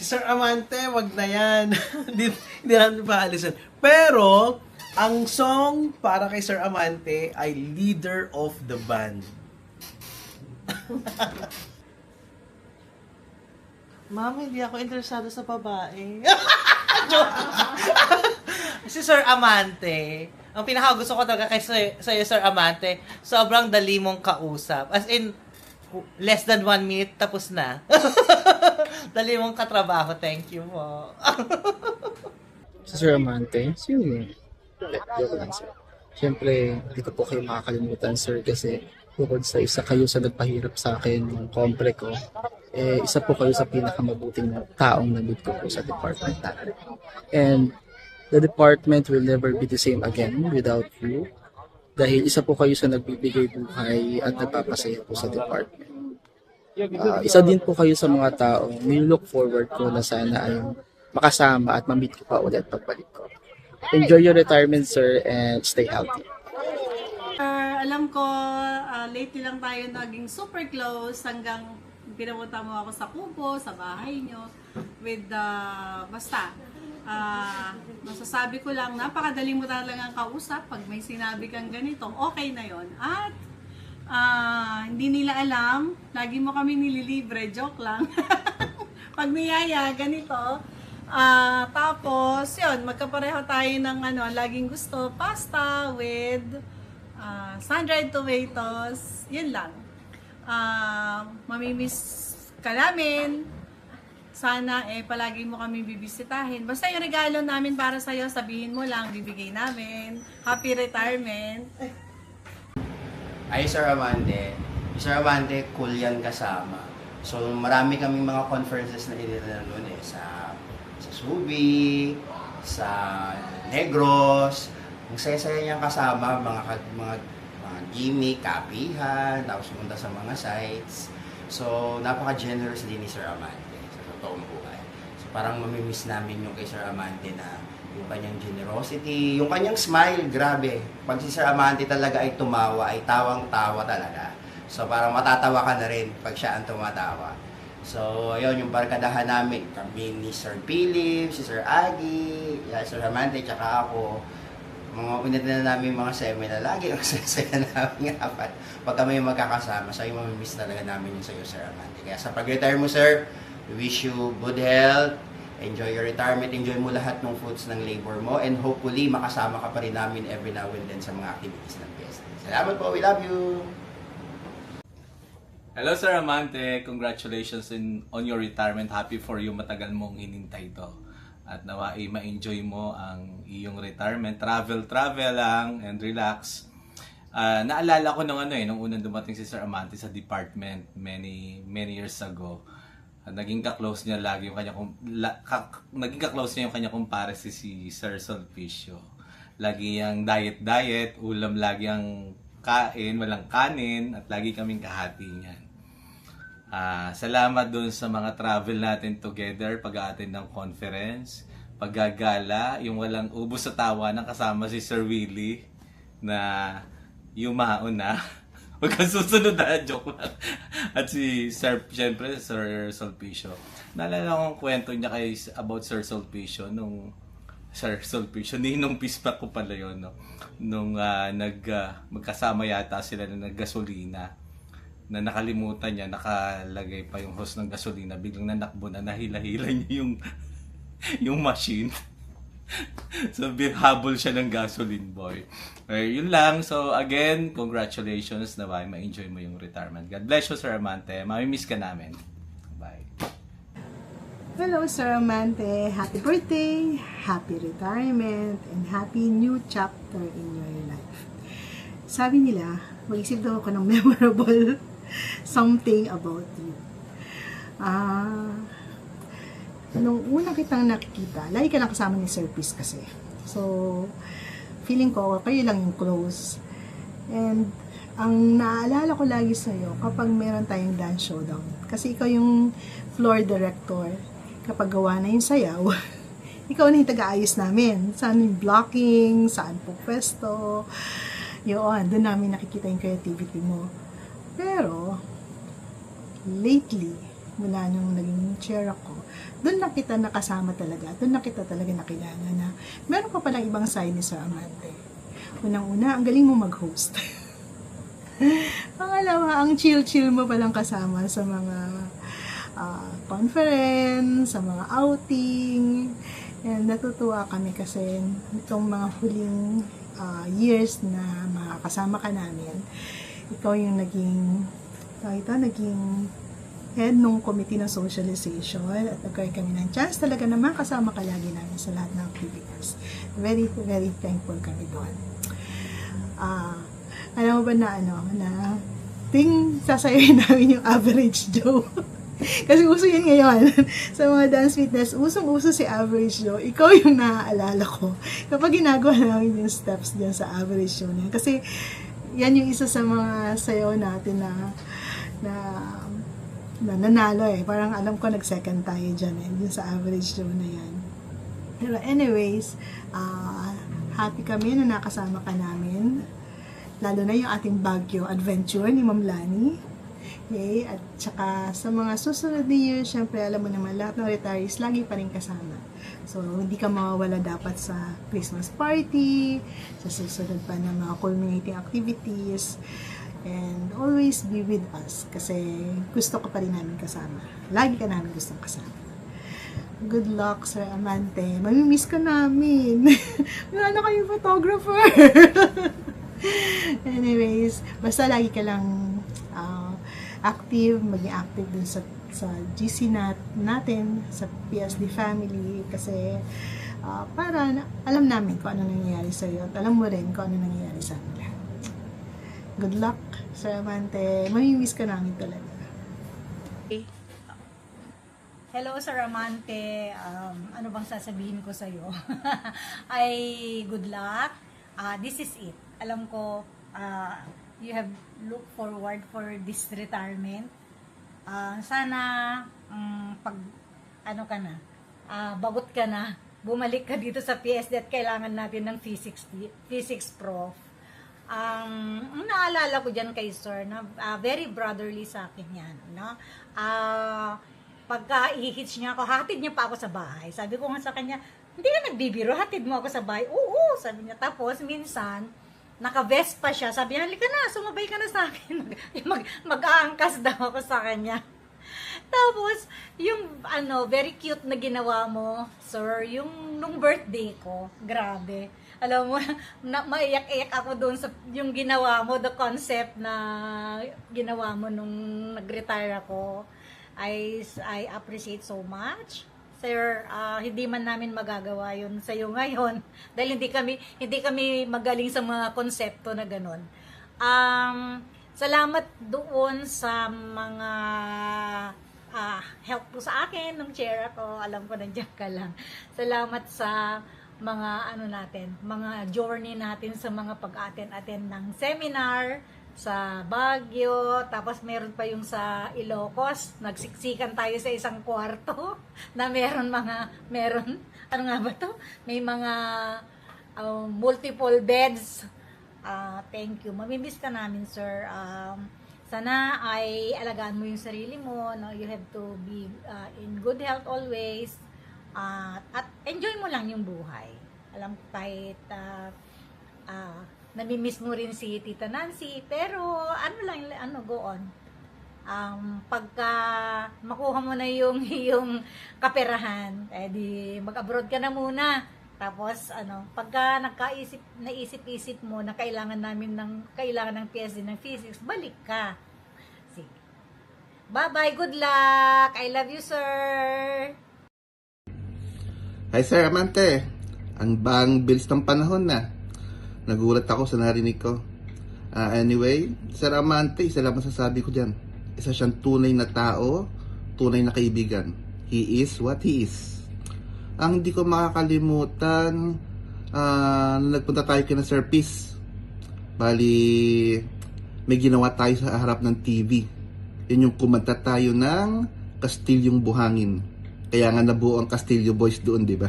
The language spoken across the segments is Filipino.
Sir Amante, wag na yan. Hindi natin paalisin. Pero, ang song para kay Sir Amante ay Leader of the Band. Mama, hindi ako interesado sa babae. Si Sir Amante, ang pinaka-gusto ko talaga kay sa'yo, Sir Amante, sobrang dali mong kausap. As in, less than 1 minute, tapos na. Dali mong katrabaho. Thank you po. Sa Sir Amante, siyempre, joke lang sir. Siyempre, hindi ko po kayo makakalimutan sir kasi bukod sa isa kayo sa nagpahirap sa akin ng kompre ko, isa po kayo sa pinakamabuting taong nandito ko po sa department natin. And the department will never be the same again without you. Dahil isa po kayo sa nagbibigay buhay at nagpapasaya po sa department. Isa din po kayo sa mga taong nilook forward ko na sana ay makasama at ma-meet ko pa ulit pagbalik ko. Enjoy your retirement, sir, and stay healthy. Alam ko, lately lang tayo naging super close hanggang pinapunta mo ako sa kubo, sa bahay nyo, with basta. Masasabi ko lang, napakadali mo talagang kausap. Pag may sinabi kang ganito, okay na yon. At hindi nila alam, lagi mo kami nililibre, joke lang. Pag niyaya, ganito. Tapos, yun, magkapareho tayo ng laging gusto, pasta with sun-dried tomatoes. Yun lang. Mamimiss ka namin. Sana palagi mo kami bibisitahin. Basta yung regalo namin para sa'yo, sabihin mo lang, bibigay namin. Happy retirement. Ay, Sir Amante. Sir Amante, cool yan kasama. So, marami kaming mga conferences na inila noon sa Subi, sa Negros. Ang saya-saya niyang kasama, mga gimmick, kapihan, tapos pumunta sa mga sites. So, napaka-generous din ni Sir Amante sa totoong buhay. So, parang mamimiss namin yung kay Sir Amante na yung kanyang generosity, yung kanyang smile, grabe. Pag si Sir Amante talaga ay tumawa, ay tawang-tawa talaga. So, parang matatawa ka na rin pag siya ang tumatawa. So, ayun, yung barkadahan namin, kami ni Sir Philip, si Sir Aggie, Sir Amante, tsaka ako. Mga pinat na namin mga seminar, lagi ang sasaya namin apat. Pag kami magkakasama, so yung mamimiss talaga namin yung sa'yo, Sir Amante. Kaya sa pag-retire mo, Sir, we wish you good health, enjoy your retirement, enjoy mo lahat ng fruits ng labor mo, and hopefully, makasama ka pa rin namin every now and then sa mga activities ng PST. Salamat po, we love you! Hello Sir Amante, congratulations on your retirement. Happy for you, matagal mong hinintay ito. At nawa ma-enjoy mo ang iyong retirement. Travel lang and relax. Naalala ko nung nung unang dumating si Sir Amante sa department many years ago. Naging ka-close niya lagi yung kanya kumpare si Sir Sulpicio. Lagi yung diet, ulam lagi ang kain, walang kanin, at lagi kaming kahati niyan. Salamat dun sa mga travel natin together, pag-a-attend ng conference, paggagala, yung walang ubos sa tawa na kasama si Sir Willie na yumaon na. Huwag kang susunod na, joke lang. At si Sir, syempre, Sir Sulpicio. Naalala ko ang kwento niya about Sir Sulpicio nung ninong pispa ko pala yun, no? Nung magkasama yata sila na naggasolina, na nakalimutan niya, nakalagay pa yung hose ng gasolina, biglang nanakbo na, nahila-hila niya yung machine. So, habol siya ng gasoline boy. Yun lang. So, again, congratulations na ma-enjoy mo yung retirement. God bless you, Sir Amante. Mamimiss ka namin. Bye. Hello, Sir Amante. Happy birthday, happy retirement, and happy new chapter in your life. Sabi nila, mag-isip daw ako ng memorable something about you. Nung una kitang nakikita, lagi ka lang kasama ni Sir Peace kasi. So, feeling ko, kayo lang yung close. And, ang naalala ko lagi sa'yo, kapag meron tayong dance showdown, kasi ikaw yung floor director, kapag gawa na yung sayaw, ikaw na yung taga-ayos namin. Saan yung blocking, saan po pwesto, yun, doon namin nakikita yung creativity mo. Pero, lately, mula nung naging chair ako, doon na kita nakasama talaga, doon na kita talaga nakilala na meron pa palang ibang side ni Sir Amante. Unang-una, ang galing mo mag-host. Pangalawa, ang chill-chill mo palang kasama sa mga conference, sa mga outing. And natutuwa kami kasi itong mga huling years na makakasama ka namin, ikaw yung naging head nung committee ng socialization at nagkaroon kami ng chance talaga na makasama ka lagi namin sa lahat ng activities. Very, very thankful kami doon. Alam mo ba na sasayahin namin yung Average Joe. Kasi uso yun ngayon. Sa mga dance fitness, usong-uso si Average Joe. Ikaw yung naaalala ko kapag ginagawa namin yung steps dyan sa Average Joe niya. Kasi yan yung isa sa mga sayaw natin na nanalo eh. Parang alam ko nag-second tayo dyan eh. Yung sa Average Joe na yan. Pero anyways, happy kami na nakasama ka namin. Lalo na yung ating Baguio adventure ni Ma'am Lani. Okay? At saka sa mga susunod na years, syempre alam mo naman, lahat ng retirees lagi pa rin kasama. So, hindi ka mawawala dapat sa Christmas party, sa susunod pa na mga culminating activities, and always be with us kasi gusto ko pa rin namin kasama. Lagi ka namin gustong kasama. Good luck, Sir Amante. Mamimiss ka namin. Wala na kayong photographer. Anyways, basta lagi ka lang active, maging active dun sa GC natin, sa PSD family, kasi para alam namin kung ano nangyayari sa iyo at alam mo rin kung ano nangyayari sa amin lahat. Good luck, Sir Amante. Mamimiss ka namin talaga. Hello, Sir Amante. Ano bang sasabihin ko sa'yo? Ay, good luck. This is it. Alam ko, you have looked forward for this retirement. Sana, pag, bagot ka na, bumalik ka dito sa PSD at kailangan natin ng physics prof. Ang naalala ko dyan kay Sir, na very brotherly sa akin yan. No? Pagka i-hitch niya ako, hatid niya pa ako sa bahay. Sabi ko nga sa kanya, hindi ka nagbibiro, hatid mo ako sa bahay. Oo, sabi niya. Tapos, minsan, naka-vest pa siya. Sabi niya, halika na, sumabay ka na sa akin. Mag-aangkas daw ako sa kanya. Tapos, yung very cute na ginawa mo, Sir, yung nung birthday ko, grabe. Alam mo, maiyak-iyak ako doon sa yung ginawa mo, the concept na ginawa mo nung nag-retire ako. I appreciate so much. Sir, hindi man namin magagawa yun sa iyo ngayon dahil hindi kami magaling sa mga konsepto na ganun. Salamat doon sa mga help po sa akin nung chair ako. Alam ko nandiyan ka lang. Salamat sa mga mga journey natin sa mga pag-attend ng seminar sa Baguio, tapos meron pa yung sa Ilocos, nagsiksikan tayo sa isang kwarto na meron may mga multiple beds. Thank you. Mamimiss ka namin, Sir. Sana ay alagaan mo yung sarili mo, no? You have to be in good health always, at enjoy mo lang yung buhay. Alam ko kahit namimiss mo rin si Tita Nancy, pero go on. Pagka makuha mo na yung kaperahan, di mag-abroad ka na muna. Tapos pagka naisip-isip mo na kailangan ng PSD ng physics, balik ka. Sige. Bye-bye, good luck. I love you, sir. Hi, Sir Amante. Ang bilis ng panahon na. Nagulat ako sa narinig ko. Anyway, Sir Amante, isa lang masasabi ko dyan. Isa siyang tunay na tao, tunay na kaibigan. He is what he is. Ang hindi ko makakalimutan, nagpunta tayo kina Sir Peace. Bali, may ginawa tayo sa harap ng TV. Yun yung kumanta tayo ng Kastilyong Buhangin. Kaya nga nabuo ang Castillo Boys doon, di ba?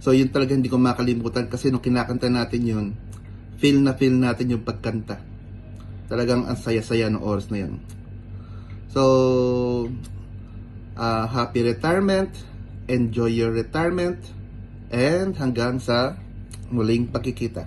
So yun talaga hindi ko makalimutan kasi nung kinakanta natin yun, feel natin yung pagkanta. Talagang ang saya-saya ng oras na yun. So, Happy retirement, enjoy your retirement, and hanggang sa muling pagkikita.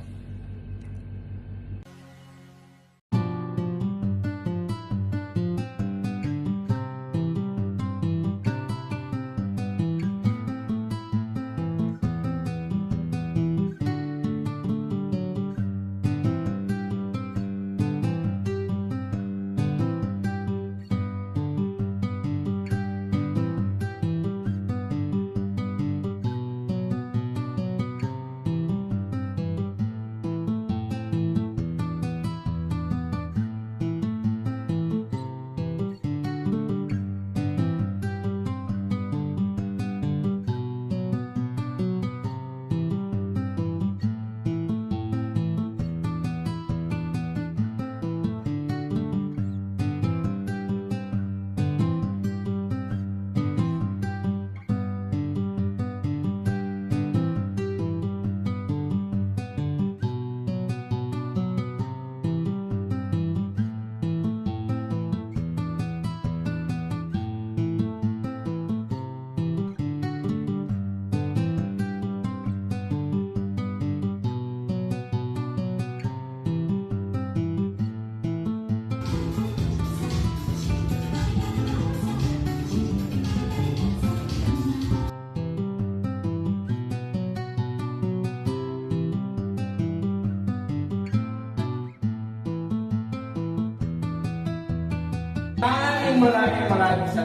Maraming salamat. Sa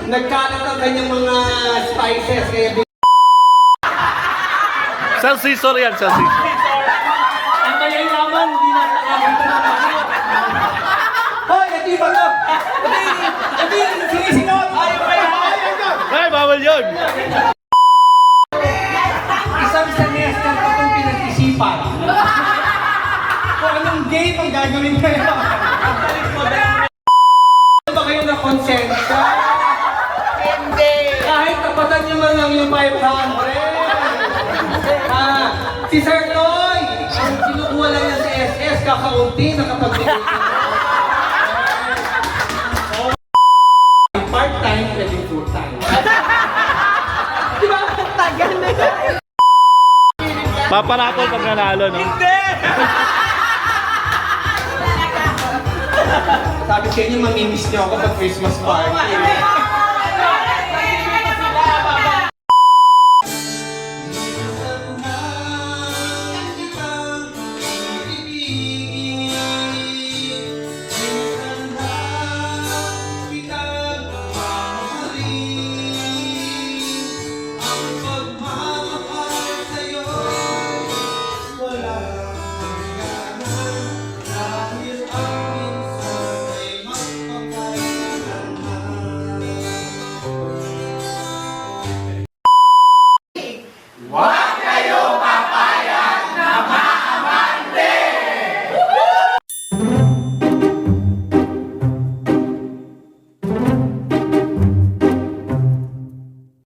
Nagkalat ang kanyang mga spices. Kaya Sir Cesar yan, Sir Cesar. ang kanyang yaman, hindi na nakakita ng masyo. Hoy, ito yung bato! Ito yung sinisingot! Ayaw pa yan! Ay, bawal yun! Isang semester ko itong pinag-isipan. Kung anong game ang gagawin kayo. Ano ba kayo na-konsensya? Hindi! Kahit tapatan nyo man lang yung 500. Si Sir Noy! Ang kinukuha lang niya sa SS, kakaunti, nakapagbigay. Part-time, pwedeng full-time. Di ba? Tagal na yun. Paparakol pag nanalo, no? Sabi sa inyo, mamimiss niyo ako pag Christmas party.